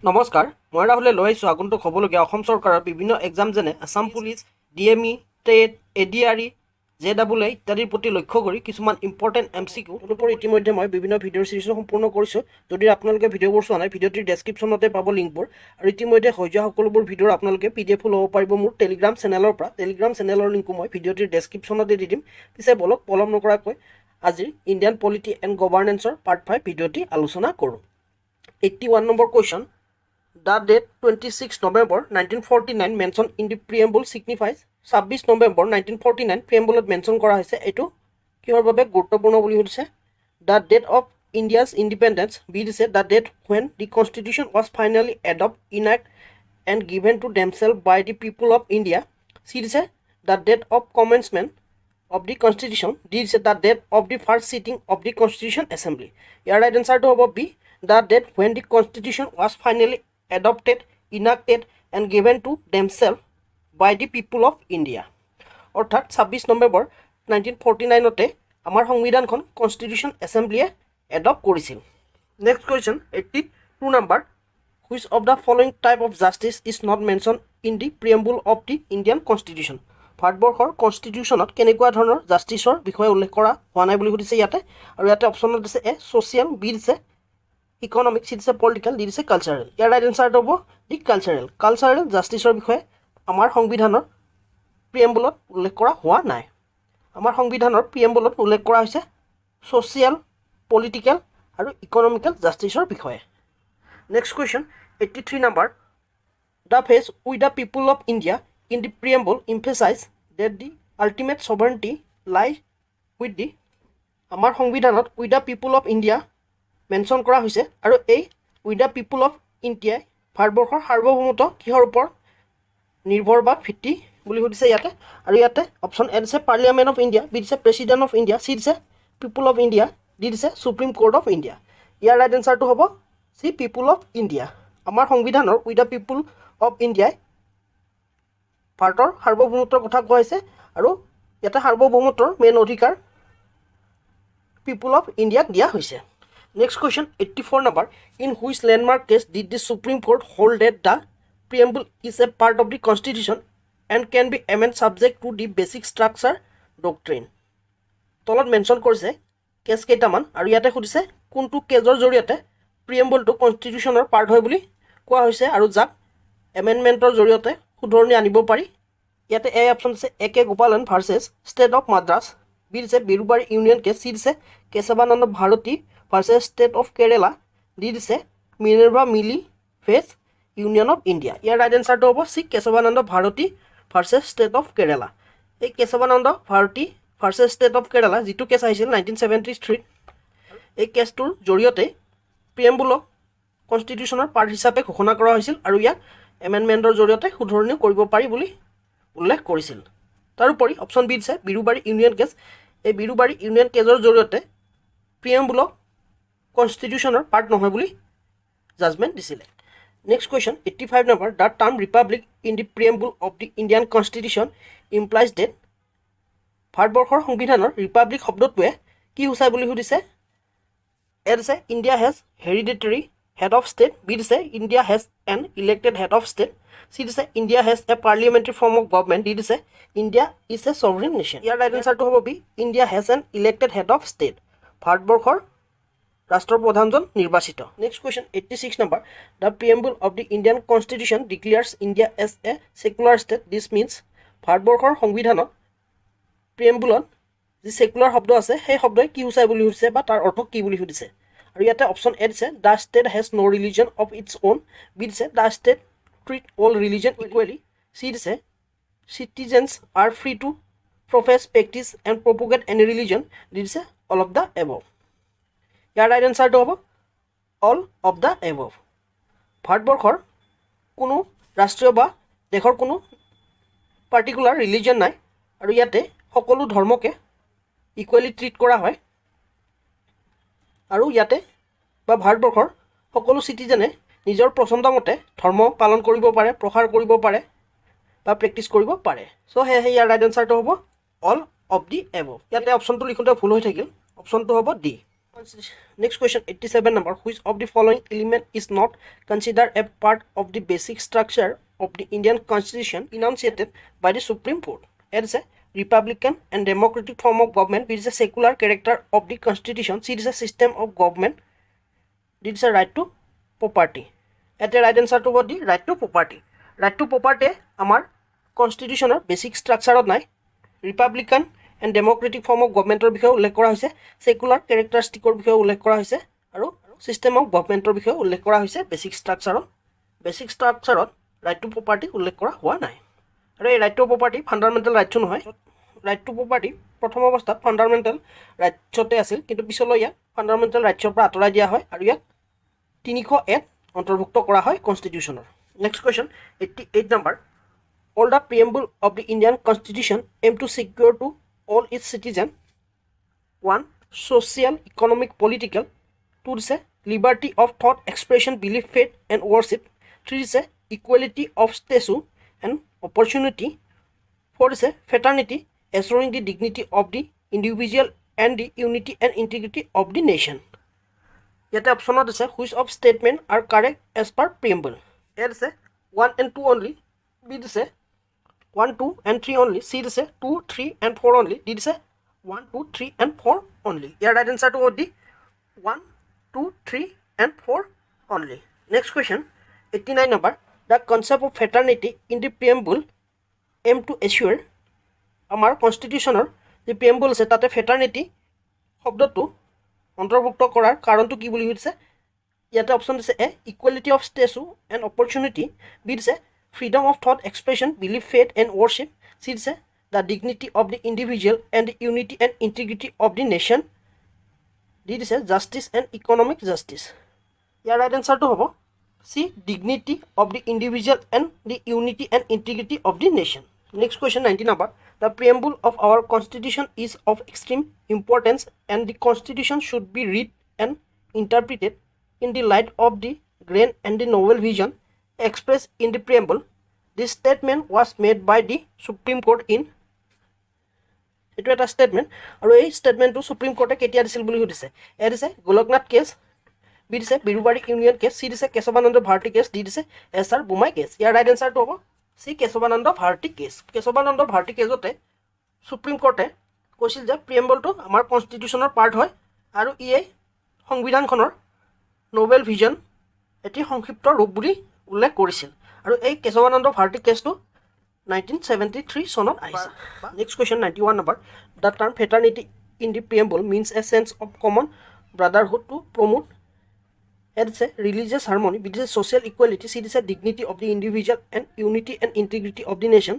নমস্কাৰ, মই ৰাহুলে লৈ আহিছোঁ আগন্তুক হ'বলগীয়া অসম চৰকাৰৰ বিভিন্ন এক্সাম যেনে Assam police, DME, TET, ADRE, JEE ইত্যাদিৰ প্ৰতি লক্ষ্য কৰি কিছুমান ইম্পৰ্টেণ্ট MCQ তদুপৰি ইতিমধ্যে মই বিভিন্ন ভিডিঅ'ৰ চিৰিজো সম্পূৰ্ণ কৰিছোঁ। যদি আপোনালোকে ভিডিঅ'বোৰ চোৱা নাই, ভিডিঅ'টিৰ ডেছক্ৰিপশ্যনতে পাব লিংকবোৰ। আৰু ইতিমধ্যে হৈ যোৱা সকলোবোৰ ভিডিঅ'ৰ আপোনালোকে PDF ল'ব পাৰিব মোৰ টেলিগ্ৰাম চেনেলৰ পৰা। টেলিগ্ৰাম চেনেলৰ লিংকো মই ভিডিঅ'টিৰ ডেছক্ৰিপশ্যনতে দি দিম। পিছে বলক পলম নকৰাকৈ আজিৰ ইণ্ডিয়ান পলিটি এণ্ড গভাৰ্নেন্সৰ পাৰ্ট 5 ভিডিঅ'টি আলোচনা কৰোঁ। 81 number question. The date 26 November 1949 mentioned in the preamble signifies 26 November 1949 preamble mention কৰা হৈছে এইটো কিহৰ বাবে গুৰুত্বপূৰ্ণ বুলি সুধিছে The date of India's independence B দিছে the date when the constitution was finally adopted enacted and given to themselves by the people of India C দিছে the date of commencement of the constitution D দিছে the date of the first sitting of the constitution assembly ইয়াৰ right এনসাৰটো হ'ব B the date when the constitution was finally adopted, enacted and given to themselves by the people of India. অৰ্থাৎ 26 নৱেম্বৰ 1949তে আমাৰ সংবিধানখন constitution এছেম্বলিয়ে adopt কৰিছিল। Next question 82 number. Which of the following type of justice is not mention in the preamble of the Indian constitution ভাৰতবৰ্ষৰ কনষ্টিটিউশ্যনত কেনেকুৱা ধৰণৰ জাষ্টিছৰ বিষয়ে উল্লেখ কৰা হোৱা নাই বুলি সুধিছে ইয়াতে। আৰু ইয়াতে অপশ্যনত দিছে এ ছ'চিয়েল, বি দিছে ইকনমিক, চি দিছে পলিটিকেল, ডি দিছে কালচাৰেল। ইয়াৰ ৰাইট এনচাৰটো হ'ব দি কালচাৰেল। কালচাৰেল জাষ্টিছৰ বিষয়ে আমাৰ সংবিধানৰ প্ৰিএম্বলত উল্লেখ কৰা হোৱা নাই। আমাৰ সংবিধানৰ প্ৰিএম্বলত উল্লেখ কৰা হৈছে ছ'চিয়েল, পলিটিকেল আৰু ইকনমিকেল জাষ্টিছৰ বিষয়ে। Next question 83 number. The phrase with the people of India in the preamble emphasise that the ultimate sovereignty lie with the আমাৰ সংবিধানত with the people of India mention কৰা হৈছে আৰু এই উইথ দ্য পিপুল অফ ইণ্ডিয়াই ভাৰতবৰ্ষৰ সাৰ্বভৌমত্ব কিহৰ ওপৰত নিৰ্ভৰ বা ভিত্তি বুলি সুধিছে ইয়াতে। আৰু ইয়াতে অপশ্যন এ দিছে পাৰ্লিয়ামেণ্ট অফ ইণ্ডিয়া, বি দিছে প্ৰেচিডেণ্ট অফ ইণ্ডিয়া, চি দিছে পিপুল অফ ইণ্ডিয়া, ডি দিছে সুপ্ৰিম কোৰ্ট অফ ইণ্ডিয়া। ইয়াৰ ৰাইট এনচাৰটো হ'ব চি পিপুল অফ ইণ্ডিয়া। আমাৰ সংবিধানৰ উইথ দ্য পিপুল অফ ইণ্ডিয়াই ভাৰতৰ সাৰ্বভৌমত্বৰ কথা কোৱা হৈছে আৰু ইয়াতে সাৰ্বভৌমত্বৰ মেইন অধিকাৰ পিপুল অফ ইণ্ডিয়াক দিয়া হৈছে। Next question 84 number. In which landmark case did the Supreme Court hold that the preamble is a part of the constitution and can be amended subject to the basic structure doctrine? তলত mention কৰিছে cash কেইটামান আৰু ইয়াতে সুধিছে কোনটো কেছৰ জৰিয়তে প্ৰিএম্বলটো কনষ্টিটিউশ্যনৰ part হয় বুলি কোৱা হৈছে আৰু যাক এমেণ্ডমেণ্টৰ জৰিয়তে শুধৰণি আনিব পাৰি। ইয়াতে এ অপশ্যন দিছে A K Gopalan versus state of Madras, B দিছে বিৰুবাৰী ইউনিয়ন কেছ, চি দিছে Kesavananda Bharati versus state of Kerala, D দিছে Minerva mills versus union of India. ইয়াৰ ৰাইট এনচাৰটো হ'ব C Kesavananda Bharati versus state of Kerala. এই Kesavananda Bharati versus state of Kerala যিটো কেছ আহিছিল 1973, এই কেছটোৰ জৰিয়তে প্ৰিএম্বলক কনষ্টিটিউশ্যনৰ পাৰ্ট হিচাপে ঘোষণা কৰা হৈছিল আৰু ইয়াক এমেণ্ডমেণ্টৰ জৰিয়তে শুধৰণিও কৰিব পাৰি বুলি উল্লেখ কৰিছিল। তাৰোপৰি অপশ্যন বি দিছে বিৰুবাৰী ইউনিয়ন কেছ। এই বিৰুবাৰী ইউনিয়ন কেছৰ জৰিয়তে প্ৰিএম্বলক কনষ্টিটিউশ্যনৰ পাৰ্ট নহয় বুলি জাজমেণ্ট দিছিলে। Next question 85 number. The term republic in the preamble of the Indian constitution implies that ভাৰতবৰ্ষৰ সংবিধানৰ ৰিপাব্লিক শব্দটোৱে কি সূচায় বুলি সুধিছে। এ দিছে India has hereditary head of state, B দিছে India has an elected head of state, C দিছে India has a parliamentary form of government, D দিছে India is a sovereign nation. ইয়াৰ ৰাইট এনচাৰটো হ'ব B India has an elected head of state. ভাৰতবৰ্ষৰ ৰাষ্ট্ৰপ্ৰধানজন নিৰ্বাচিত। Next question 86 number. The preamble of the Indian constitution declares India as a secular state, this means ভাৰতবৰ্ষৰ সংবিধানত প্ৰিএম্বলত যি secular শব্দ আছে সেই শব্দই কি সূচায় বুলি সুধিছে বা তাৰ অৰ্থ কি বুলি সুধিছে। আৰু ইয়াতে অপশ্যন এ দিছে the state has no' religion of its own, B দিছে the state treat all religion equally, C দিছে citizens are free to profess practice and propagate any religion, D দিছে অল অফ দ্য এবভ। ইয়াৰ right এনচাৰটো হ'ব all of the above. ভাৰতবৰ্ষৰ কোনো ৰাষ্ট্ৰীয় বা দেশৰ কোনো পাৰ্টিকুলাৰ ৰিলিজন নাই আৰু ইয়াতে সকলো ধৰ্মকে ইকুৱেলি ট্ৰিট কৰা হয় আৰু ইয়াতে বা ভাৰতবৰ্ষৰ সকলো চিটিজেনে নিজৰ পচন্দ মতে ধৰ্ম পালন কৰিব পাৰে, প্ৰসাৰ কৰিব পাৰে বা প্ৰেক্টিছ কৰিব পাৰে। চ' সেয়েহে ইয়াৰ ৰাইট এনচাৰটো হ'ব অল অফ দি এবভ। ইয়াতে অপশ্যনটো লিখোঁতে ভুল হৈ থাকিল, অপশ্যনটো হ'ব D. Next question 87 number. Which of the following element is not considered a part of the basic structure of the Indian Constitution enunciated by the Supreme Court? It is a republican and democratic form of government. It is a secular character of the Constitution. It is a system of government. It is a right to property. At the right answer to what the right to property. Right to property amar constitutional basic structure of nai. Republican and democratic form of governmentor বিষয়ে উল্লেখ কৰা হৈছে, secular কেৰেক্টাৰিষ্টিকৰ বিষয়ে উল্লেখ কৰা হৈছে আৰু system of গভৰ্ণমেণ্টৰ বিষয়ে উল্লেখ কৰা হৈছে বেসিক ষ্ট্ৰাকচাৰত ৰাইট টু প্ৰপাৰ্টি উল্লেখ কৰা হোৱা নাই। আৰু এই ৰাইট টু প্ৰপাৰ্টি ফাণ্ডামেণ্টেল ৰাইটছো নহয়। ৰাইট টু প্ৰপাৰ্টি প্ৰথম অৱস্থাত ফাণ্ডামেণ্টেল ৰাইটছতে আছিল, কিন্তু পিছলৈ ইয়াক ফাণ্ডামেণ্টেল ৰাইটছৰ পৰা আঁতৰাই দিয়া হয় আৰু ইয়াক 301 অন্তৰ্ভুক্ত কৰা হয় কনষ্টিটিউশ্যনৰ। Next question 88 number. All the preamble of the Indian Constitution aim to secure to all its citizens 1. Social, economic, political. 2. Is a liberty of thought, expression, belief, faith, and worship. 3. Is a equality of status and opportunity. 4. Is a fraternity, assuring the dignity of the individual and the unity and integrity of the nation. Yet option is a which of statement are correct as per preamble. A is a 1 and 2 only. B is a 1, 2 and 3 only. C is a 2, 3 and 4 only. D is a 1, 2, 3 and 4 only. Here right answer to what the 1, 2, 3 and 4 only. Next question 89 number. The concept of fraternity in the preamble aim to assure our constitutional the preamble আছে তাতে fraternity শব্দটো অন্তৰ্ভুক্ত কৰাৰ কাৰণটো কি বুলি হৈছে, ইয়াতে অপশ্যন দিছে এ equality of status and opportunity, B দিছে freedom of thought, expression, belief, faith, and worship. C is the dignity of the individual and the unity and integrity of the nation. D is justice and economic justice. Your right answer to hobo C, dignity of the individual and the unity and integrity of the nation. Next question 90 number. The preamble of our constitution is of extreme importance and the constitution should be read and interpreted in the light of the grand and the novel vision expressed in the preamble. This statement was made by the Supreme Court in etu eta statement aru ei statement to Supreme Court ketia disil boli hudise. A is Goloknath case, B is Birubari Union case, C is Kesavananda Bharti case, D is SR Bumai case. Your right answer to hobo C, Kesavananda Bharti case. Kesavananda Bharti case ote Supreme Court কৈছিল যে preamble to আমাৰ constitutional part হয় আৰু ই সংবিধানখনৰ Nobel vision এটি সংক্ষিপ্ত ৰূপ বুলি উল্লেখ কৰিছিল আৰু এই কেশৱানন্দ ভাৰতী কেছটো 1973 চনত আহিছে। Next question 91 number. The term fraternity in the preamble means a sense of common brotherhood to promote its a religious harmony, B is a social equality, C is a dignity of the individual and unity and integrity of the nation,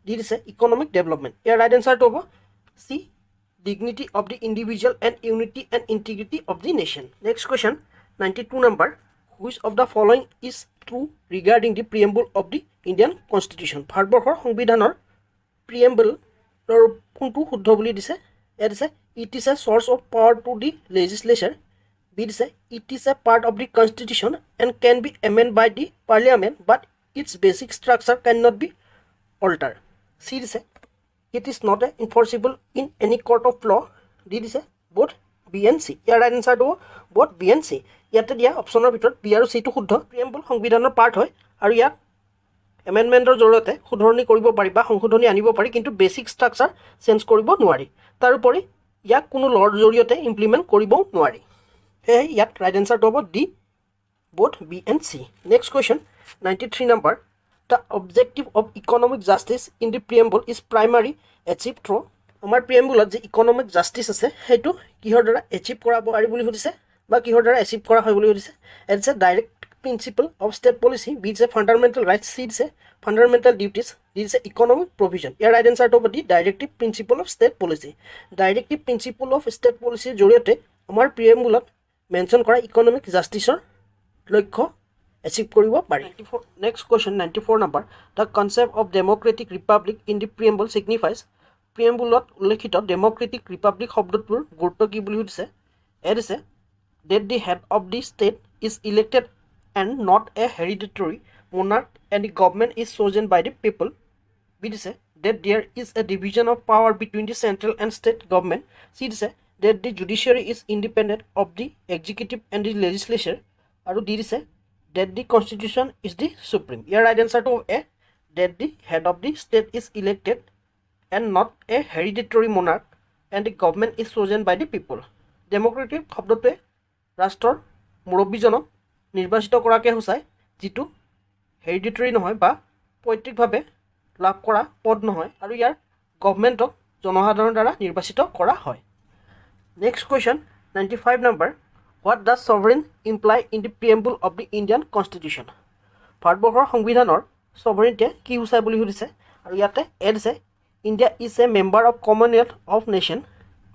D is a economic development. ইয়াৰ right এনচাৰটো হ'ব C, dignity of the individual and unity and integrity of the nation. Next question 92 number. Which of the following is true regarding the preamble of the Indian Constitution? ভাৰতবৰ্ষৰ সংবিধানৰ preamble কোনটো শুদ্ধ বুলি দিছে? এ দিছে it is a source of power to the legislature, B দিছে it is a part of the constitution and can be amended by the parliament but its basic structure cannot be altered, C দিছে it is not enforceable in any court of law, D দিছে both B and C. ইয়াৰ right এনচাৰটো both B and C. ইয়াতে দিয়া অপশ্যনৰ ভিতৰত B আৰু চিটো শুদ্ধ। প্ৰিএম্বল সংবিধানৰ পাৰ্ট হয় আৰু ইয়াক এমেণ্ডমেণ্টৰ জৰিয়তে শুধৰণি কৰিব পাৰি বা সংশোধনী আনিব পাৰি, কিন্তু বেছিক ষ্ট্ৰাকচাৰ চেঞ্জ কৰিব নোৱাৰি। তাৰোপৰি ইয়াক কোনো ল'ৰ জৰিয়তে ইমপ্লিমেণ্ট কৰিবও নোৱাৰি। সেয়েহে ইয়াত ৰাইট এনচাৰটো হ'ব D, both B and C. Next question 93 number. The objective of economic justice in the preamble is primary achieved through আমাৰ প্ৰিএম্বলত যে ইকনমিক জাষ্টিছ আছে সেইটো কিহৰ দ্বাৰা এচিভ কৰা পাৰি বুলি সুধিছে বা কিহৰ দ্বাৰা এচিভ কৰা হয় বুলি সুধিছে। It's a direct principle of state policy, B is a fundamental rights, C is a fundamental duties, D is a economic provision. ইয়াৰ ৰাইট এনচাৰটো হ'ব D, directive principle of state policy. Directive principle of state পলিচিৰ জৰিয়তে আমাৰ প্ৰিএম্বলত mention কৰা economic জাষ্টিছৰ লক্ষ্য achieve কৰিব পাৰি। Next question 94 number. The concept of democratic republic in the preamble signifies, প্ৰিএম্বলত উল্লেখিত ডেম'ক্ৰেটিক ৰিপাব্লিক শব্দটোৰ গুৰুত্ব কি বুলি সুধিছে। এ দিছে that the head of the state is elected and not a hereditary monarch and the government is chosen by the people, B dice that there is a division of power between the central and state government, C dice that the judiciary is independent of the executive and the legislature আৰু D দিছে that the constitution is the supreme year right answer to a that the head of the state is elected and not a hereditary monarch and the government is chosen by the people democratic শব্দটোৱে ৰাষ্ট্ৰৰ মুৰব্বীজনক নিৰ্বাচিত কৰাকে সূচায় যিটো হেৰিডিটৰী নহয় বা পৈতৃকভাৱে লাভ কৰা পদ নহয় আৰু ইয়াৰ গভৰ্ণমেণ্টক জনসাধাৰণৰ দ্বাৰা নিৰ্বাচিত কৰা হয় next question 95 number what does sovereign imply in the preamble of the Indian constitution ভাৰতবৰ্ষৰ সংবিধানৰ ছভাৰেইনটিয়ে কি সূচায় বুলি সুধিছে আৰু ইয়াতে এ দিছে India is a member of commonwealth of nation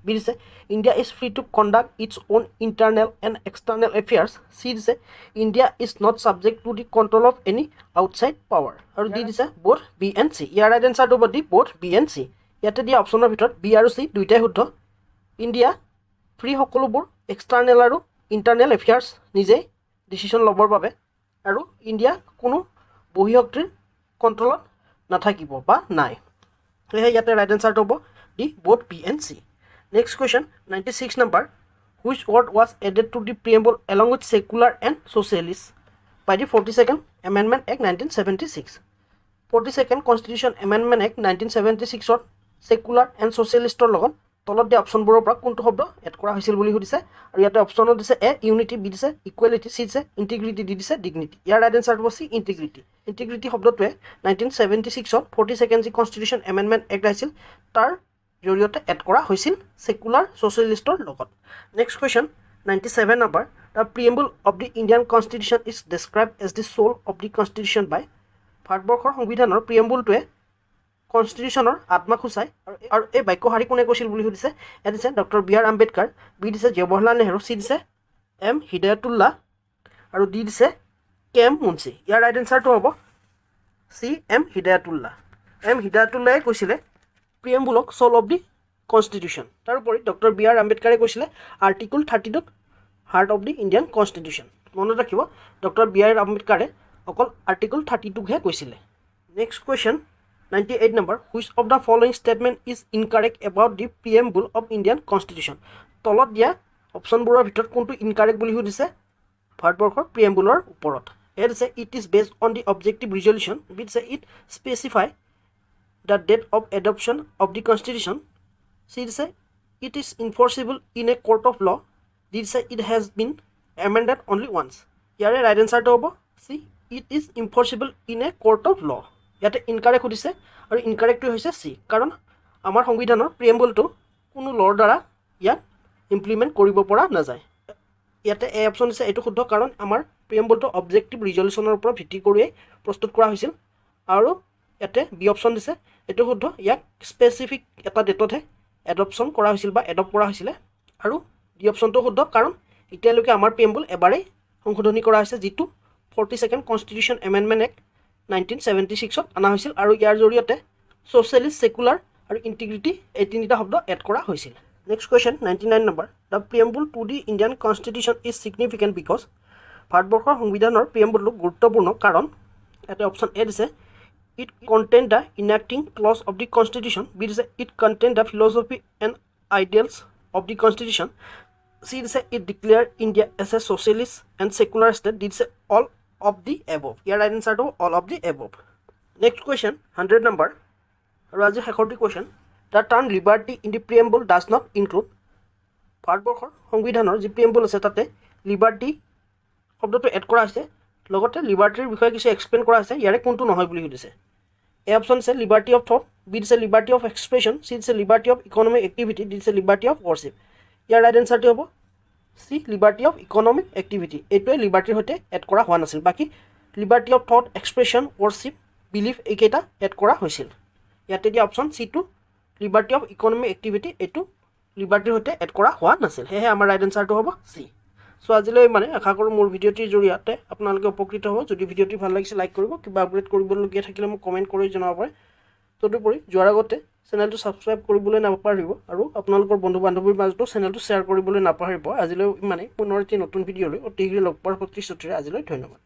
B দিছে India is free to conduct its own internal and external affairs C দিছে India is not subject to the control of any outside power আৰু D দিছে both B and C ইয়াৰ right এনচাৰটো হ'ব D both B and C ইয়াতে দিয়া অপশ্যনৰ ভিতৰত বি আৰু চি দুয়োটাই শুদ্ধ ইণ্ডিয়া ফ্ৰী সকলোবোৰ এক্সটাৰ্নেল আৰু ইণ্টাৰনেল এফেয়াৰ্ছ নিজেই ডিচিশ্যন ল'বৰ বাবে আৰু ইণ্ডিয়া কোনো বহিঃশক্তিৰ কণ্ট্ৰলত নাথাকিব বা নাই সেয়েহে ইয়াতে ৰাইট এনচাৰটো হ'ব D both B and C next question 96 number which word was added to the preamble along with secular and socialist by the 42nd amendment act 1976 42nd constitution amendment act 1976ত secular and ছ'চিয়েলিষ্টৰ লগত তলত দিয়া অপশ্যনবোৰৰ পৰা কোনটো শব্দ add কৰা হৈছিল বুলি সুধিছে আৰু ইয়াতে অপশ্যনত দিছে এ ইউনিটি বি দিছে ইকুৱেলিটি চি দিছে ইণ্টিগ্ৰিটি দি দিছে ডিগনিটি ইয়াৰ ৰাইট এনচাৰটো হ'ব চি ইণ্টিগ্ৰিটি শব্দটোৱে 1976ত 42nd যি কনষ্টিটিউশ্যন এমেণ্ডমেণ্ট এক্ট আহিছিল তাৰ জৰিয়তে এড কৰা হৈছিল ছেকুলাৰ ছ'চিয়েলিষ্টৰ লগত next question 97 number the preamble of the Indian constitution is describe as the soul of the constitution by ভাৰতবৰ্ষৰ সংবিধানৰ প্ৰিএম্বলটোৱে কনষ্টিটিউশ্যনৰ আত্মাক সূচায় আৰু এই বাক্যশাৰী কোনে কৈছিল বুলি সুধিছে এ দিছে doctor B R Ambedkar B দিছে জৱাহৰলাল নেহৰু চি দিছে এম হিদায়তুল্লাহ আৰু ডি দিছে কে এম মুন্সি ইয়াৰ ৰাইট এনচাৰটো হ'ব চি এম হিদায়তুল্লাহে কৈছিলে প্ৰিএম্বুলক চ'ল অফ দি কনষ্টিটিউশ্যন তাৰোপৰি ডক্টৰ বি আৰ আম্বেদকাৰে কৈছিলে আৰ্টিকল 32ক heart of the Indian constitution মনত ৰাখিব ডক্টৰ বি আৰ আম্বেদকাৰে অকল আৰ্টিকল 32কহে কৈছিলে next question 98 number which of the following statement is incorrect about the preamble of Indian constitution তলত দিয়া অপশ্যনবোৰৰ ভিতৰত কোনটো ইনকাৰেক্ট বুলি সুধিছে ভাৰতবৰ্ষৰ প্ৰিএম্বলৰ ওপৰত এ দিছে it is based on the objective resolution B দিছে it specify the date of adoption of the constitution C দিছে it is enforceable in a court of law D দিছে it has been amended only once ইয়াৰে right এনচাৰটো হ'ব C it is enforceable in a court of law ইয়াতে incorrect সুধিছে আৰু ইনকাৰেক্টটো হৈছে C কাৰণ আমাৰ সংবিধানৰ প্ৰিএম্বলটো কোনো ল'ৰ দ্বাৰা ইয়াক ইমপ্লিমেণ্ট কৰিব পৰা নাযায় ইয়াতে এ অপশ্যন দিছে এইটো শুদ্ধ কাৰণ আমাৰ প্ৰিএম্বলটো অবজেক্টিভ ৰিজলিউশ্যনৰ ওপৰত ভিত্তি কৰিয়েই প্ৰস্তুত কৰা হৈছিল আৰু ইয়াতে বি অপশ্যন দিছে এইটো শুদ্ধ ইয়াক স্পেচিফিক এটা ডেটতহে এডপশ্যন কৰা হৈছিল বা এডপ্ট কৰা হৈছিলে আৰু ডি অপশ্যনটো শুদ্ধ কাৰণ এতিয়ালৈকে আমাৰ প্ৰিএম্বল এবাৰেই সংশোধনী কৰা হৈছে যিটো 42nd কনষ্টিটিউশ্যন এমেণ্ডমেণ্ট এক্ট 1976ত অনা হৈছিল আৰু ইয়াৰ জৰিয়তে ছ'চিয়েলিষ্ট ছেকুলাৰ আৰু ইণ্টিগ্ৰিটি এই তিনিটা শব্দ এড কৰা হৈছিল next question 99 number the preamble to the Indian constitution is significant because ভাৰতবৰ্ষৰ সংবিধানৰ প্ৰিএম্বলটো গুৰুত্বপূৰ্ণ কাৰণ ইয়াতে অপশ্যন এ দিছে it contain the enacting clause of the constitution B দিছে it contain the philosophy and ideals of the constitution C দিছে it declare India as a socialist and secular state D দিছে all of the above ইয়াৰ right এনচাৰটো all of the above next question 100 number আৰু আজি শেষৰটি question the term liberty in the preamble does not include ভাৰতবৰ্ষৰ সংবিধানৰ যি প্ৰিএম্বল আছে তাতে লিবাৰ্টি শব্দটো এড কৰা হৈছে লগতে লিবাৰ্টিৰ বিষয়ে কিছু এক্সপ্লেইন কৰা হৈছে ইয়াৰে কোনটো নহয় বুলি সুধিছে এ অপশ্যন দিছে লিবাৰ্টি অফ থট বি দিছে লিবাৰ্টি অফ এক্সপ্ৰেছন চি দিছে liberty of economic activity D দিছে লিবাৰ্টি অফ ৱৰ্শ্বিপ ইয়াৰ ৰাইট এনচাৰটো হ'ব C liberty of economic activity এইটোৱে লিবাৰ্টিৰ সৈতে এড কৰা হোৱা নাছিল বাকী liberty of thought expression worship belief এইকেইটা এড কৰা হৈছিল ইয়াতে দিয়া অপশ্যন চিটো লিবাৰ্টি অফ ইকনমিক এক্টিভিটি এইটো লিবাৰ্টিৰ সৈতে এড কৰা হোৱা নাছিল সেয়েহে আমাৰ ৰাইট এনচাৰটো হ'ব চি সো আজিলৈ মানে আশা কৰোঁ মোৰ ভিডিঅ'টিৰ জৰিয়তে আপোনালোকে উপকৃত হ'ব যদি ভিডিঅ'টি ভাল লাগিছে লাইক কৰিব কিবা আপগ্ৰেড কৰিবলগীয়া থাকিলে মোক কমেণ্ট কৰি জনাব পাৰে তদুপৰি যোৱাৰ আগতে চেনেলটো ছাবস্ক্ৰাইব কৰিবলৈ নাপাহৰিব আৰু আপোনালোকৰ বন্ধু বান্ধৱীৰ মাজতো চেনেলটো শ্বেয়াৰ কৰিবলৈ নাপাহৰিব আজিলৈ মানে পুনৰ এটি নতুন ভিডিঅ'লৈ অতি শীঘ্ৰে লগ পোৱাৰ প্ৰতিশ্ৰুতিৰে আজিলৈ ধন্যবাদ